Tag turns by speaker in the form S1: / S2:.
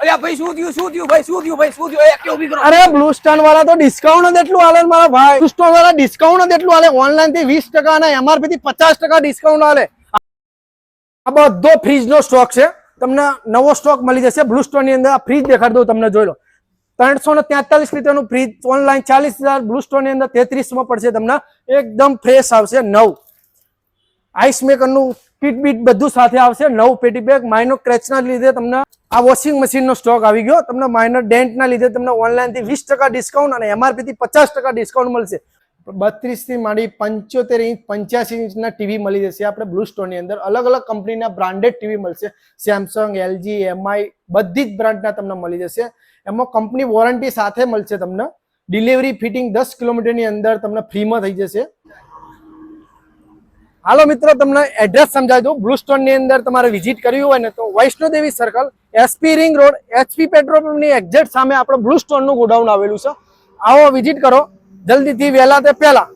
S1: અલ્યા ભાઈ શું થયું ભાઈ એક ઉભી કરો।
S2: અરે બ્લુ સ્ટાર વાળા તો ડિસ્કાઉન્ટ જ એટલું આલે મારા ભાઈ, બ્લુ સ્ટાર વાળા ડિસ્કાઉન્ટ જ એટલું આલે, ઓનલાઈન થી 20% અને એમઆરપી થી 50% ડિસ્કાઉન્ટ આલે। આ બધો ફ્રીજ નો સ્ટોક છે, તમને નવો સ્ટોક મળી જશે બ્લુ સ્ટાર ની અંદર। આ ફ્રીજ દેખાડ દઉં તમને, જોઈ લો 343 લીટરનું ફ્રીજ ઓનલાઈન 40,000, બ્લુ સ્ટાર ની અંદર 33 માં પડશે તમને, એકદમ ફ્રેશ આવશે, નવ આઈસ મેકર નું કીટ બીટ બધું સાથે આવશે, નવ પેટી બેગ। માઇનર ક્રેચ ના લીધે તમને આ વોશિંગ મશીન નો સ્ટોક આવી ગયો, તમને માઇનર ડેન્ટ ના લીધે તમને ઓનલાઈન થી 20% ડિસ્કાઉન્ટ અને એમઆરપી થી 50% ડિસ્કાઉન્ટ મળશે। 32 થી માંડી 75 ઇંચ 85 ઇંચના ટીવી મળી જશે આપણે બ્લુ સ્ટોર ની અંદર। અલગ અલગ કંપનીના બ્રાન્ડેડ ટીવી મળશે, સેમસંગ, એલજી, એમઆઈ બધી જ બ્રાન્ડના તમને મળી જશે। એમાં કંપની વોરંટી સાથે મળશે તમને, ડિલિવરી ફિટિંગ 10 કિલોમીટરની અંદર તમને ફ્રીમાં થઈ જશે। હાલો મિત્રો, તમને એડ્રેસ સમજાવી દઉં। બ્લુ સ્ટોર ની અંદર તમારે વિઝિટ કરવી હોય ને તો Vaishnodevi circle, SP ring road, HP petrol pump ની એક્ઝેક્ટ સામે આપણે બ્લુ સ્ટોર નું ગોડાઉન આવેલું છે। આવો વિઝિટ કરો જલ્દીથી, વહેલા તે પહેલા।